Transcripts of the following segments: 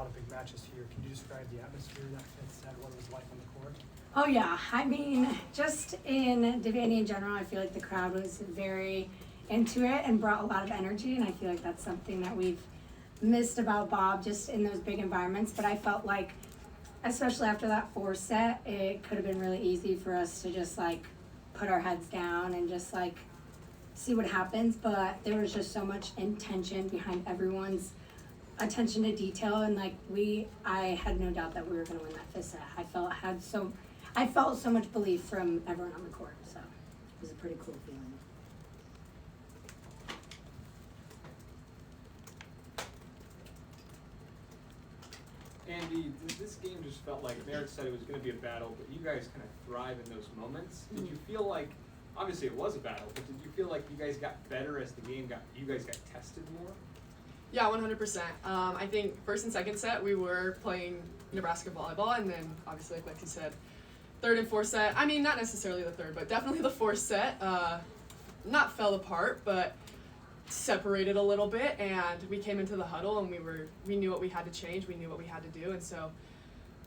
lot of big matches here. Can you describe the atmosphere that fifth set, what it was like on the court? Oh yeah, I mean, just in Divinity in general, I feel like the crowd was very into it and brought a lot of energy, and I feel like that's something that we've missed about Bob just in those big environments. But I felt like, especially after that fourth set, it could have been really easy for us to just like put our heads down and just like see what happens. But there was just so much intention behind everyone's attention to detail, and like I had no doubt that we were going to win that fifth set. I felt so much belief from everyone on the court, so it was a pretty cool feeling. Andi, this game just felt like Merritt said it was going to be a battle, but you guys kind of thrive in those moments. Did you feel like, obviously it was a battle, but did you feel like you guys got better as the game you guys got tested more? Yeah, 100%. I think first and second set we were playing Nebraska volleyball, and then obviously, like Lexi said, third and fourth set. I mean, not necessarily the third, but definitely the fourth set. Not fell apart, but separated a little bit, and we came into the huddle and we knew what we had to change, we knew what we had to do, and so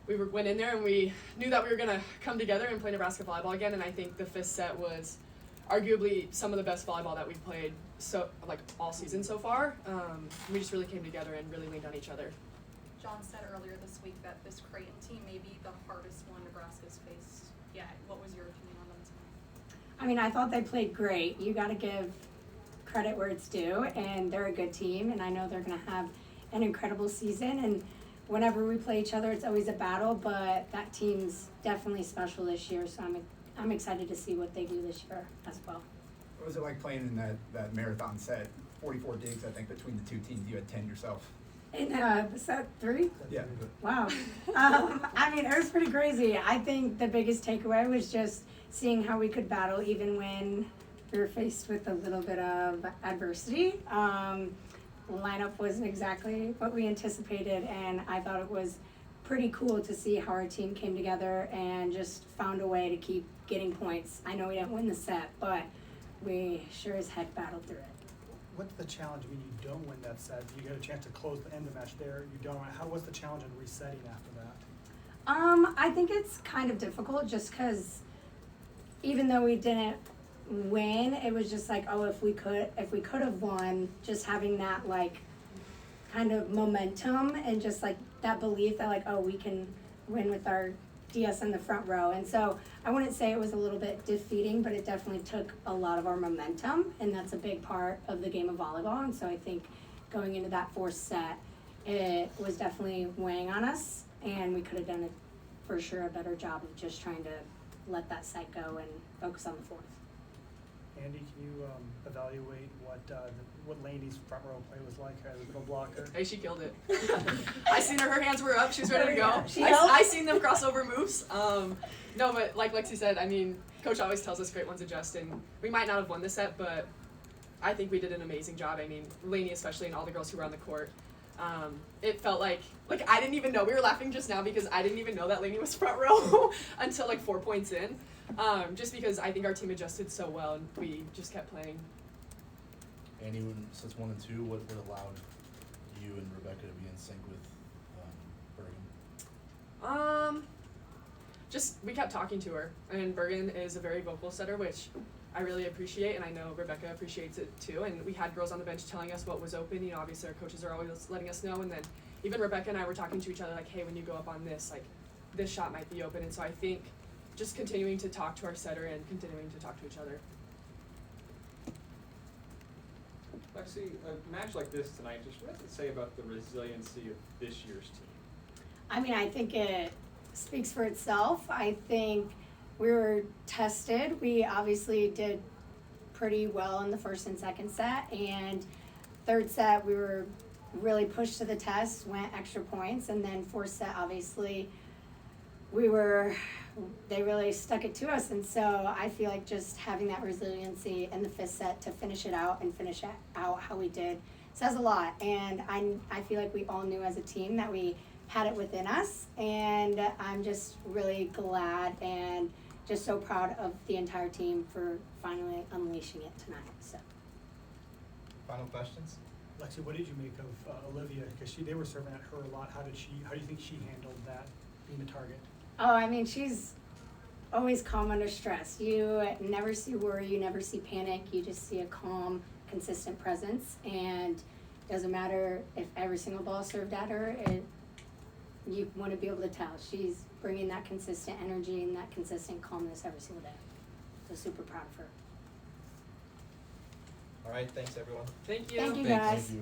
we went in there and we knew that we were gonna come together and play Nebraska volleyball again. And I think the fifth set was arguably some of the best volleyball that we've played all season so far. We just really came together and really leaned on each other. John said earlier this week that this Creighton team may be the hardest one Nebraska's faced yet. What was your opinion on them tonight? I mean, I thought they played great. You got to give credit where it's due, and they're a good team, and I know they're going to have an incredible season. And whenever we play each other, it's always a battle, but that team's definitely special this year, so I'm excited to see what they do this year as well. What was it like playing in that marathon set? 44 digs, I think, between the two teams. You had 10 yourself. In set 3? Yeah. Wow. I mean, it was pretty crazy. I think the biggest takeaway was just seeing how we could battle even when we were faced with a little bit of adversity. The lineup wasn't exactly what we anticipated, and I thought it was pretty cool to see how our team came together and just found a way to keep getting points. I know we didn't win the set, but we sure as heck battled through it. What's the challenge? I mean, you don't win that set. You get a chance to close the end of the match there. You don't. What's the challenge in resetting after that? I think it's kind of difficult just because even though we didn't win, it was just like, oh, if we could have won, just having that like kind of momentum and just like that belief that like, oh, we can win with our DS in the front row. And so I wouldn't say it was a little bit defeating, but it definitely took a lot of our momentum, and that's a big part of the game of volleyball. And so I think going into that fourth set, it was definitely weighing on us, and we could have done for sure a better job of just trying to let that set go and focus on the fourth. Andi, can you evaluate what Laney's front row play was like as a middle blocker? Hey, she killed it. I seen her hands were up, she was ready to go. Yeah. I seen them crossover moves. No, but like Lexi said, I mean, Coach always tells us great ones adjust, and we might not have won the set, but I think we did an amazing job. I mean, Laney especially, and all the girls who were on the court. It felt like I didn't even know. We were laughing just now because I didn't even know that Laney was front row until like 4 points in. Just because I think our team adjusted so well and we just kept playing. Andi, when sets 1 and 2, what allowed you and Rebecca to be in sync with Bergen? Just we kept talking to her, and Bergen is a very vocal setter, which I really appreciate, and I know Rebecca appreciates it too. And we had girls on the bench telling us what was open. You know, obviously our coaches are always letting us know, and then even Rebecca and I were talking to each other like, hey, when you go up on this, like this shot might be open. And so I think just continuing to talk to our setter and continuing to talk to each other. Lexi, a match like this tonight, just what does it say about the resiliency of this year's team? I mean, I think it speaks for itself. I think we were tested. We obviously did pretty well in the first and second set, and third set we were really pushed to the test, went extra points, and then fourth set obviously they really stuck it to us. And so I feel like just having that resiliency in the fifth set to finish it out and finish it out how we did says a lot. And I feel like we all knew as a team that we had it within us, and I'm just really glad and just so proud of the entire team for finally unleashing it tonight. So. Final questions? Lexi, what did you make of Olivia? Because they were serving at her a lot. How do you think she handled that, being the target? Oh, I mean, she's always calm under stress. You never see worry, you never see panic. You just see a calm, consistent presence. And doesn't matter if every single ball is served at her, you want to be able to tell. She's bringing that consistent energy and that consistent calmness every single day. So super proud of her. All right, thanks everyone. Thank you. Thank you, Thanks. guys. Thank you.